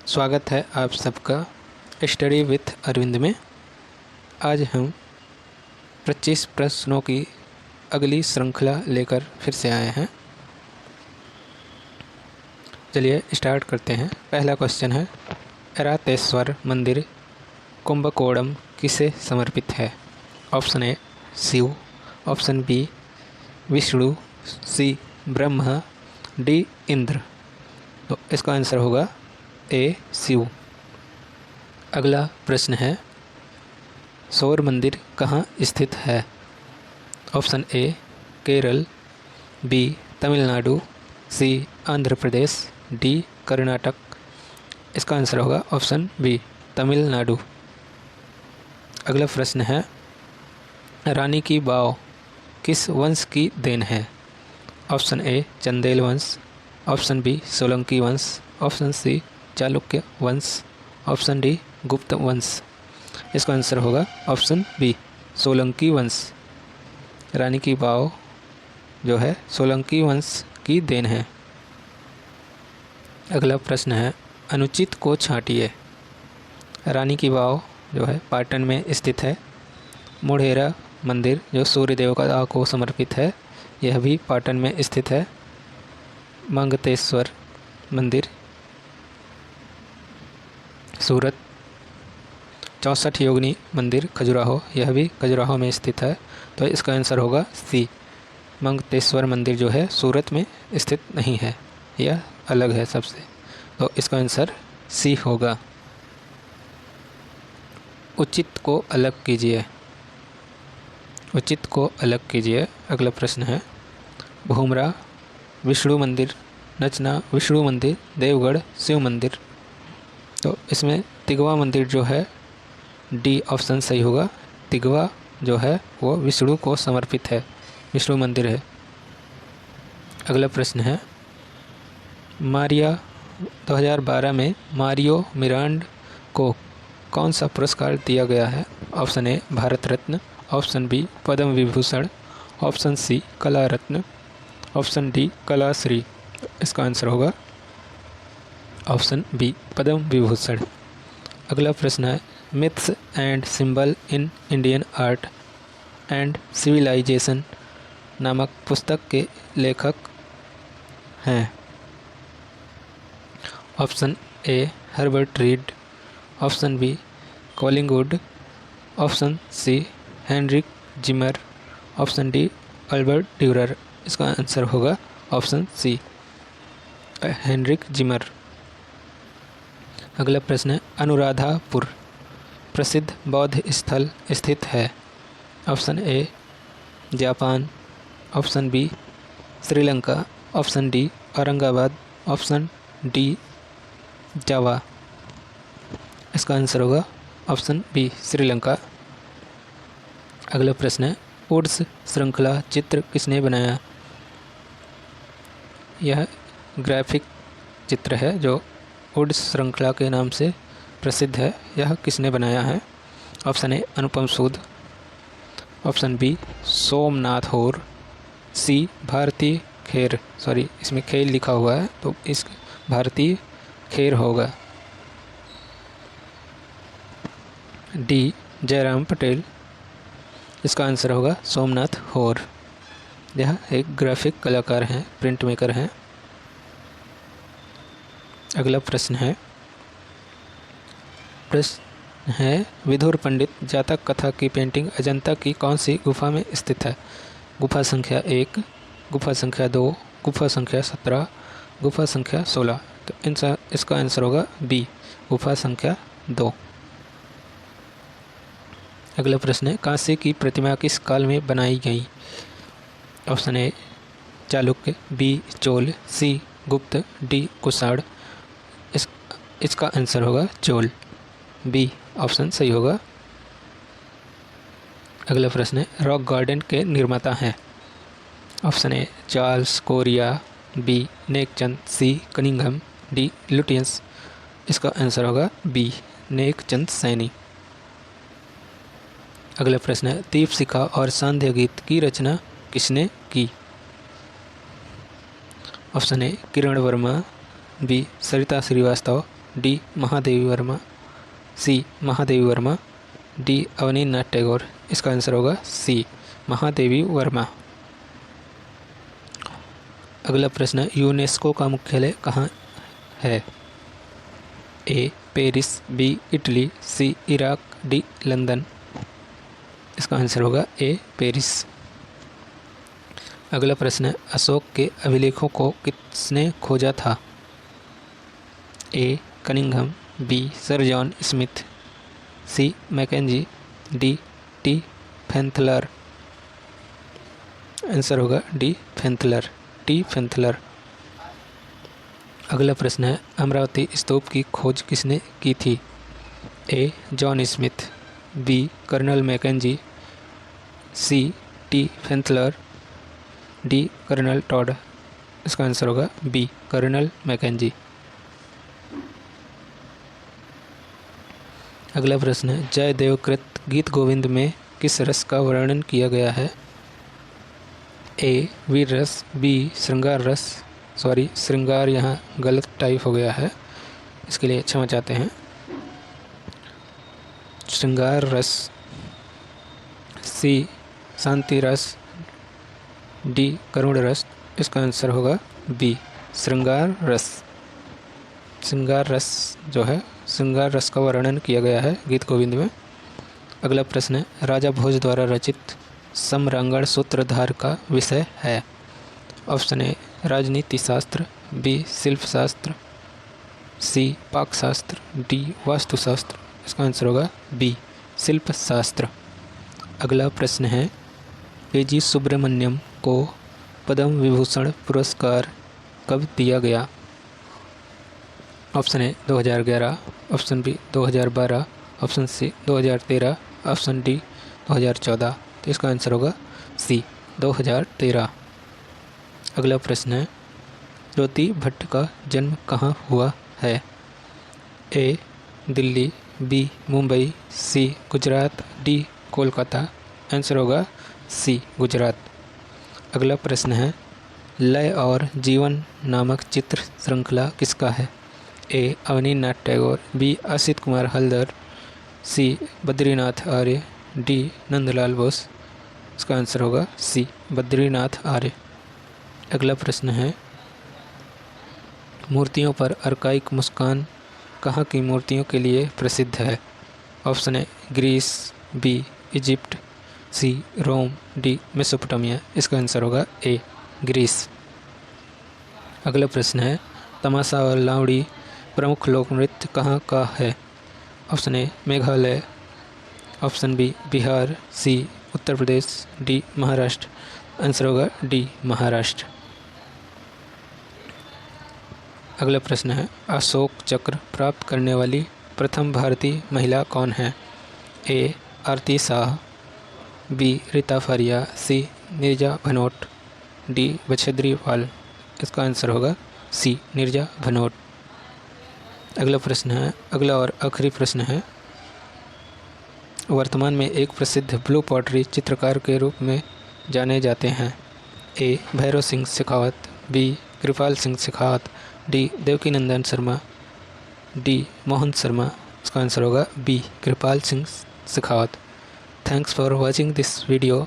स्वागत है आप सबका स्टडी विथ अरविंद में। आज हम 25 प्रश्नों की अगली श्रृंखला लेकर फिर से आए हैं। चलिए स्टार्ट करते हैं। पहला क्वेश्चन है, ऐरातेश्वर मंदिर कुंभकोणम किसे समर्पित है? Option A Shiva, option B Vishnu, C Brahma, D Indra. तो इसका आंसर होगा ए शिव। अगला प्रश्न है, सौर मंदिर कहाँ स्थित है? Option A Kerala, B Tamil Nadu, C Andhra Pradesh, D Karnataka. इसका आंसर होगा ऑप्शन बी तमिलनाडु। अगला प्रश्न है, रानी की वाव किस वंश की देन है? ऑप्शन ए चंदेल वंश, ऑप्शन बी सोलंकी वंश, ऑप्शन सी चालुक्य वंश, ऑप्शन डी गुप्त वंश। इसका आंसर होगा ऑप्शन बी सोलंकी वंश। रानी की वाव जो है सोलंकी वंश की देन है। अगला प्रश्न है, अनुचित को छांटिए। रानी की वाव जो है पाटन में स्थित है। मोढेरा मंदिर जो सूर्यदेव को समर्पित है, यह भी पाटन में स्थित है। मंगतेश्वर मंदिर सूरत। 64 योगिनी मंदिर खजुराहो, यह भी खजुराहो में स्थित है। तो इसका आंसर होगा सी मंगतेश्वर मंदिर जो है सूरत में स्थित नहीं है, यह अलग है सबसे। तो इसका आंसर सी होगा। उचित को अलग कीजिए। उचित को अलग कीजिए। अगला प्रश्न है, भूमरा विष्णु मंदिर, नचना विष्णु मंदिर, देवगढ़ शिव मंदिर। तो इसमें तिगवा मंदिर जो है, डी ऑप्शन सही होगा। तिगवा जो है वो विष्णु को समर्पित है, विष्णु मंदिर है। अगला प्रश्न है, मारिया 2012 में मारियो मिरांड को कौन सा पुरस्कार दिया गया है? Option A Bharat Ratna, option B Padma Vibhushan, option C Kala Ratna, option D Kalashree. इसका आंसर होगा ऑप्शन बी पद्म विभूषण। अगला प्रश्न है, myths and symbol in Indian art and civilization नामक पुस्तक के लेखक हैं? Option A Herbert Read, option B Collingwood, option C Heinrich Zimmer, option D Albert Durer. इसका आंसर होगा ऑप्शन सी हेनरिक जिमर। अगला प्रश्न है, अनुराधापुर प्रसिद्ध बौद्ध स्थल स्थित है? Option A Japan, option B Sri Lanka, option D Aurangabad, option D Java. इसका आंसर होगा ऑप्शन बी श्रीलंका। अगला प्रश्न है, वुड्स श्रृंखला चित्र किसने बनाया? यह ग्राफिक चित्र है जो वुड्स श्रृंखला के नाम से प्रसिद्ध है। यह किसने बनाया है? Option A Anupam Sood, option B Somnath Hore, C Bharti Kher, sorry इसमें खेल लिखा हुआ है तो इस भारती खेर होगा, डी जयराम पटेल। इसका आंसर होगा सोमनाथ होर। यह एक ग्राफिक कलाकार हैं, प्रिंट मेकर हैं। अगला प्रश्न है, विदुर पंडित जातक कथा की पेंटिंग अजंता की कौन सी गुफा में स्थित है? गुफा संख्या 1, गुफा संख्या 2, गुफा संख्या 17, गुफा संख्या 16। तो इसका आंसर होगा बी गुफा संख्या 2। अगला प्रश्न है, कांसे की प्रतिमा किस काल में बनाई गई? Option A Chalukya, B Chola, C Gupta, D Kushan. इसका आंसर होगा चोल, बी ऑप्शन सही होगा। अगला प्रश्न है, रॉक गार्डन के निर्माता हैं? Option A Charles Correa, B Nekchand, C Cunningham, D Lutyens. इसका आंसर होगा बी नेकचंद सैनी। अगला प्रश्न है, दीपशिखा और सांध्य गीत की रचना किसने की? Option A Kiran Verma, B Sarita Srivastava, D Mahadevi Verma, C Mahadevi Verma, D Abanindranath Tagore. इसका आंसर होगा सी महादेवी वर्मा। अगला प्रश्न है, यूनेस्को का मुख्यालय कहाँ है? ए पेरिस, बी इटली, सी इराक, डी लंदन। इसका आंसर होगा ए पेरिस। अगला प्रश्न है, अशोक के अभिलेखों को किसने खोजा था? A Cunningham, B sir John Smith, C Mackenzie, D T Fanthler. Answer होगा डी फैंथलर, टी फैंथलर। अगला प्रश्न है, अमरावती स्तूप की खोज किसने की थी? A John Smith, B Colonel Mackenzie, C T Fanthler, D Colonel Tod. इसका आंसर होगा बी कर्नल मैकेंजी। अगला प्रश्न है, जयदेव कृत गीत गोविंद में किस रस का वर्णन किया गया है? ए वीर रस, बी श्रृंगार रस, श्रृंगार यहाँ गलत टाइप हो गया है, इसके लिए क्षमा चाहते हैं। श्रृंगार रस, सी शांति रस, डी करुण रस। इसका आंसर होगा बी श्रृंगार रस। श्रृंगार रस जो है, श्रृंगार रस का वर्णन किया गया है गीत गोविंद में। अगला प्रश्न है, राजा भोज द्वारा रचित सम्रांगण सूत्रधार का विषय है? ऑप्शन ए राजनीति शास्त्र, बी शिल्प शास्त्र, सी पाक शास्त्र, डी वास्तुशास्त्र। इसका आंसर होगा बी शिल्प शास्त्र। अगला प्रश्न है, के.जी. सुब्रमण्यम को पद्म विभूषण पुरस्कार कब दिया गया? Option A 2011, option B 2012, option C 2013, option D 2014। तो इसका आंसर होगा सी 2013। अगला प्रश्न है, ज्योति भट्ट का जन्म कहाँ हुआ है? ए दिल्ली, बी मुंबई, सी गुजरात, डी कोलकाता। आंसर होगा सी गुजरात। अगला प्रश्न है, लय और जीवन नामक चित्र श्रृंखला किसका है? ए अवनीन्द्रनाथ टैगोर, बी असित कुमार हल्दर, सी बद्रीनाथ आर्य, डी नंदलाल बोस। इसका आंसर होगा सी बद्रीनाथ आर्य। अगला प्रश्न है, मूर्तियों पर अर्काइक मुस्कान कहाँ की मूर्तियों के लिए प्रसिद्ध है? Option A Greece, B Egypt, C Rome, D Mesopotamia. इसका आंसर होगा ए ग्रीस। अगला प्रश्न है, तमाशा और लावड़ी प्रमुख लोक नृत्य कहाँ का है? Option A Meghalaya, option B Bihar, C Uttar Pradesh, D Maharashtra. Answer होगा डी महाराष्ट्र। अगला प्रश्न है, अशोक चक्र प्राप्त करने वाली प्रथम भारतीय महिला कौन है? ए आरती शाह, बी रीता फारिया, सी नीरजा भनोट, डी बछेद्री पाल। इसका आंसर होगा सी नीरजा भनोट। अगला प्रश्न है, अगला और आखिरी प्रश्न है, वर्तमान में एक प्रसिद्ध ब्लू पॉटरी चित्रकार के रूप में जाने जाते हैं? A Bhairav Singh Shekhawat, B Kripal Singh Shekhawat, D Devkinandan Sharma, D Mohan Sharma. इसका आंसर होगा B Kripal Singh Shekhawat. Thanks for watching this video.